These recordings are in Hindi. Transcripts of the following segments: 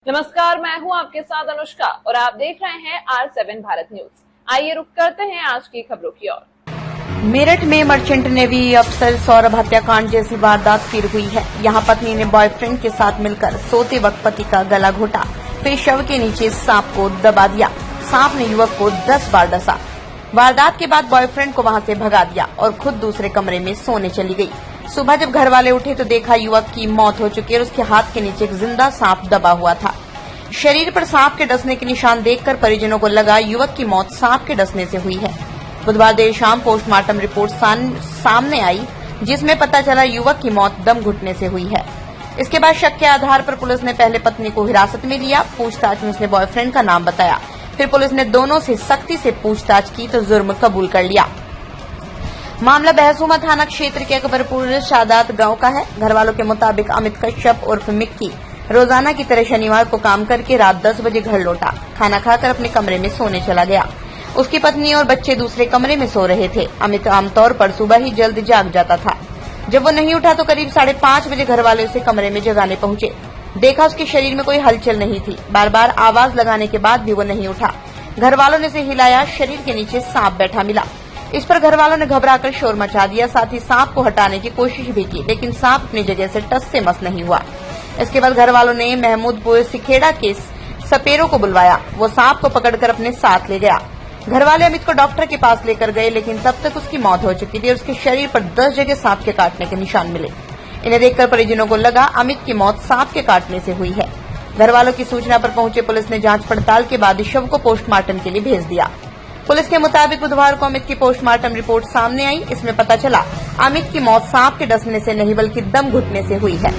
नमस्कार, मैं हूं आपके साथ अनुष्का और आप देख रहे हैं R7 भारत न्यूज। आइए रुक करते हैं आज की खबरों की ओर। मेरठ में मर्चेंट नेवी अफसर सौरभ हत्याकांड जैसी वारदात फिर हुई है। यहां पत्नी ने बॉयफ्रेंड के साथ मिलकर सोते वक्त पति का गला घोटा, फिर शव के नीचे सांप को दबा दिया। सांप ने युवक को 10 बार डसा। वारदात के बाद बॉयफ्रेंड को वहां से भगा दिया और खुद दूसरे कमरे में सोने चली गई। सुबह जब घर वाले उठे तो देखा युवक की मौत हो चुकी है और उसके हाथ के नीचे एक जिंदा सांप दबा हुआ था। शरीर पर सांप के डसने के निशान देखकर परिजनों को लगा युवक की मौत सांप के डसने से हुई है। बुधवार देर शाम पोस्टमार्टम रिपोर्ट सामने आई, जिसमें पता चला युवक की मौत दम घुटने से हुई है। इसके बाद शक के आधार पर पुलिस ने पहले पत्नी को हिरासत में लिया। पूछताछ में उसने बॉयफ्रेंड का नाम बताया। फिर पुलिस ने दोनों से सख्ती से पूछताछ की तो जुर्म कबूल कर लिया। मामला बहसूमा थाना क्षेत्र के अकबरपुर शादात गांव का है। घर वालों के मुताबिक अमित कश्यप उर्फ मिक्की रोजाना की तरह शनिवार को काम करके रात 10 बजे घर लौटा। खाना खाकर अपने कमरे में सोने चला गया। उसकी पत्नी और बच्चे दूसरे कमरे में सो रहे थे। अमित आमतौर पर सुबह ही जल्द जाग जाता था। जब वो नहीं उठा तो करीब 5:30 बजे घर वाले उसे कमरे में जगाने पहुंचे। देखा उसके शरीर में कोई हलचल नहीं थी। बार बार आवाज लगाने के बाद भी वो नहीं उठा। घर वालों ने उसे हिलाया, शरीर के नीचे सांप बैठा मिला। इस पर घर वालों ने घबराकर शोर मचा दिया। साथ ही सांप को हटाने की कोशिश भी की, लेकिन सांप अपनी जगह से टस से मस नहीं हुआ। इसके बाद घर वालों ने महमूदपुर सिखेड़ा के सपेरों को बुलवाया। वो सांप को पकड़कर अपने साथ ले गया। घर वाले अमित को डॉक्टर के पास लेकर गए, लेकिन तब तक उसकी मौत हो चुकी थी और उसके शरीर पर 10 जगह सांप के काटने के निशान मिले। इन्हें देखकर परिजनों को लगा अमित की मौत सांप के काटने से हुई है। घर वालों की सूचना पर पहुंचे पुलिस ने जांच पड़ताल के बाद शव को पोस्टमार्टम के लिए भेज दिया। पुलिस के मुताबिक बुधवार को अमित की पोस्टमार्टम रिपोर्ट सामने आई। इसमें पता चला अमित की मौत सांप के डसने से नहीं बल्कि दम घुटने से हुई है।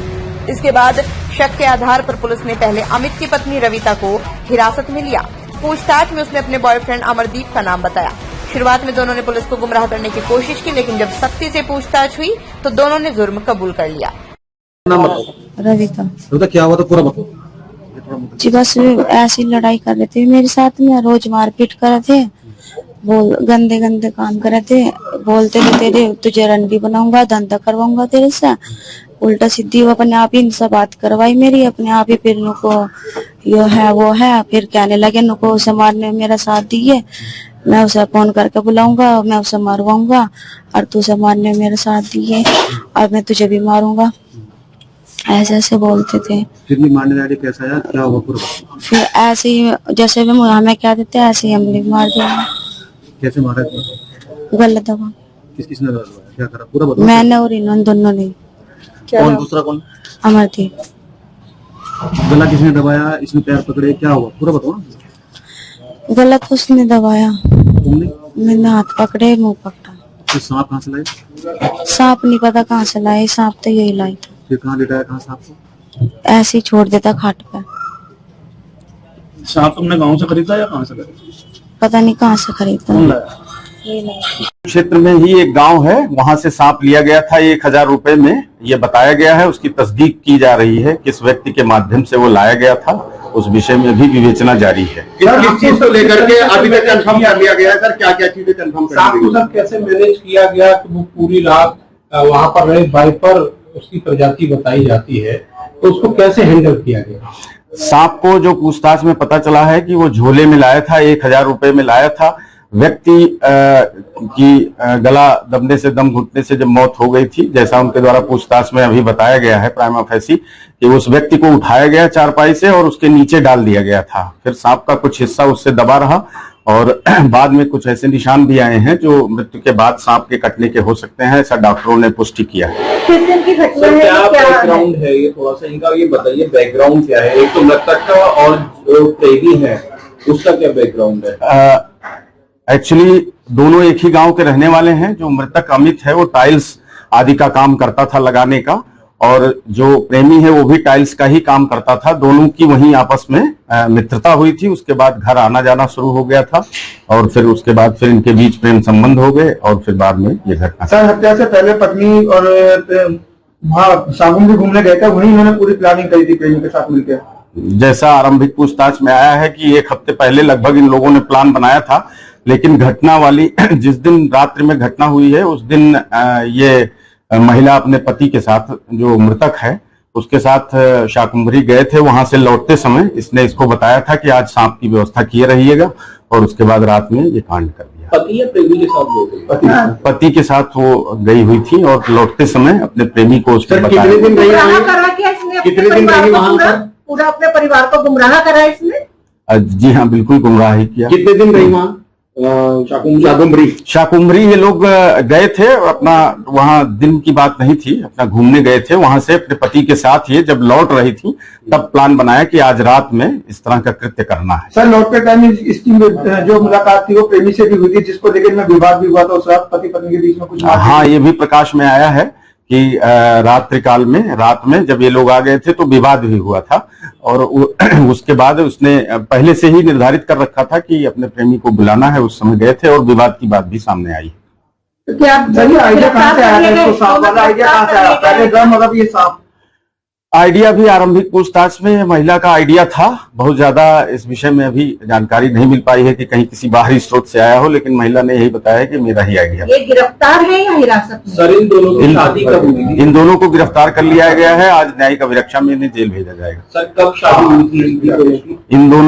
इसके बाद शक के आधार पर पुलिस ने पहले अमित की पत्नी रविता को हिरासत में लिया। पूछताछ में उसने अपने बॉयफ्रेंड अमरदीप का नाम बताया। शुरुआत में दोनों ने पुलिस को गुमराह करने की कोशिश की, लेकिन जब सख्ती से पूछताछ हुई तो दोनों ने जुर्म कबूल कर लिया। रविता, क्या हुआ था पूरा बताओ जी। बस ऐसी लड़ाई कर रहे थे मेरे साथ में, रोज मारपीट कर रहे थे, गंदे गंदे काम कर रहे थे। बोलते थे तेरे तुझे रंडी बनाऊंगा, धंधा करवाऊंगा तेरे से। उल्टा सीधी वो अपने आप ही इनसे बात करवाई मेरी, अपने आप ही। फिर नुको यो है वो है, फिर कहने लगे नुको उसे मारने मेरा साथ दिए, मैं उसे फोन करके बुलाऊंगा, मैं उसे मारवाऊंगा और तू उसे मारने मेरा साथ दिए और मैं तुझे भी मारूंगा। ऐसे ऐसे बोलते थे। फिर मारने वाले कैसा आया, क्या हुआ पूरा? फिर ऐसे ही जैसे भी हमें क्या देते ऐसे ही हम भी मार देंगे। कैसे मारा? गलत दबा। किसने दबा? क्या करा पूरा बताओ। मैंने और इन दोनों ने। कौन दूसरा कौन? अमरदीप। गला किसने दबाया? इसने पैर पकड़े, क्या हुआ पूरा बताओ। गलत उसने दबाया, तुमने? मैंने हाथ पकड़े, मुंह पकड़ा। फिर सांप कहाँ से लाए? सांप नहीं पता कहाँ से लाए, सांप तो यही लाई था। फिर कहाँ लेटाया, कहाँ सांप को? ऐसे ही छोड़ देता खाट पे। सांप तुमने गाँव से खरीदा या कहाँ से खरीदा? पता नहीं कहाँ से खरीदा। क्षेत्र में ही एक गांव है, वहां से सांप लिया गया था 1000 रुपए में, ये बताया गया है। उसकी तस्दीक की जा रही है, किस व्यक्ति के माध्यम से वो लाया गया था, उस विषय में भी विवेचना जारी है। किस चीज को लेकर के अभी तक कंफर्म कर लिया गया है सर? क्या क्या चीजें कंफर्म कर दी गई? कैसे मैनेज किया गया कि वो पूरी रात वहां पर रहे? वाइपर उसकी प्रजाति बताई जाती है, तो उसको कैसे हैंडल किया गया? सांप को जो पूछताछ में पता चला है कि वो झोले में लाया था, 1000 रुपए में लाया था। व्यक्ति की गला दबने से, दम घुटने से जब मौत हो गई थी, जैसा उनके द्वारा पूछताछ में अभी बताया गया है प्राइमा फेसी, कि उस व्यक्ति को उठाया गया चारपाई से और उसके नीचे डाल दिया गया था। फिर सांप का कुछ हिस्सा उससे दबा रहा और बाद में कुछ ऐसे निशान भी आए हैं जो मृत्यु के बाद सांप के कटने के हो सकते हैं, ऐसा डॉक्टरों ने पुष्टि किया है। क्या बैकग्राउंड है ये, थोड़ा सा इनका ये बताइए, बैकग्राउंड क्या है? एक तो मृतक का और जो प्रेमी है उसका क्या बैकग्राउंड है? एक्चुअली दोनों एक ही गांव के रहने वाले हैं। जो मृतक अमित है वो टाइल्स आदि का काम करता था लगाने का, और जो प्रेमी है वो भी टाइल्स का ही काम करता था। दोनों की वहीं आपस में मित्रता हुई थी। उसके बाद घर आना जाना शुरू हो गया था और फिर उसके बाद फिर इनके बीच प्रेम संबंध हो गए और फिर बाद में ये घटना। सर, हत्या से पहले पत्नी और वहाँ साबुन भी घूमने गए थे, वहीं उन्होंने पूरी प्लानिंग करी थी प्रेमी के साथ मिलकर। जैसा आरंभिक पूछताछ में आया है कि 1 हफ्ते पहले लगभग इन लोगों ने प्लान बनाया था, लेकिन घटना वाली जिस दिन रात्रि में घटना हुई है उस दिन ये महिला अपने पति के साथ, जो मृतक है, उसके साथ शाकुंभरी गए थे। वहां से लौटते समय इसने इसको बताया था कि आज सांप की व्यवस्था किए रहिएगा, और उसके बाद रात में ये कांड कर दिया। पति या प्रेमी के साथ बोल पति के साथ वो गई हुई थी और लौटते समय अपने प्रेमी को उसने बताया। गुमराह करा क्या इसने? कितने दिन रही वहां पर? पूरा अपने परिवार को गुमराह करा इसने? जी हाँ, बिल्कुल गुमराह ही किया। कितने दिन रही वहाँ शाकुंभरी ये लोग गए थे, अपना वहाँ दिन की बात नहीं थी, अपना घूमने गए थे। वहां से अपने पति के साथ ये जब लौट रही थी तब प्लान बनाया कि आज रात में इस तरह का कृत्य करना है। सर, लौटते टाइम इसकी जो मुलाकात थी वो प्रेमी से भी हुई थी, जिसको लेकर में विवाद भी हुआ था। उस रात पति पत्नी के बीच में कुछ हाँ, ये भी प्रकाश में आया है कि रात्रिकाल में, रात में जब ये लोग आ गए थे तो विवाद भी हुआ था, और उसके बाद उसने पहले से ही निर्धारित कर रखा था कि अपने प्रेमी को बुलाना है। उस समय गए थे और विवाद की बात भी सामने आई। तो क्या आइडिया कहाँ से आया? आइडिया कहाँ से आया? पहले ड्रम मतलब ये सांप आइडिया भी आरंभिक पूछताछ में महिला का आइडिया था। बहुत ज्यादा इस विषय में अभी जानकारी नहीं मिल पाई है कि कहीं किसी बाहरी स्रोत से आया हो, लेकिन महिला ने यही बताया कि मेरा ही आइडिया। ये गिरफ्तार है या हिरासत में? सर, इन दोनों की शादी कब हुई थी? इन दोनों को गिरफ्तार कर लिया गया है। आज न्यायिक अभिरक्षा में इन्हें जेल भेजा जाएगा। सर, कब शादी हुई थी इन दोनों की? इन दोनों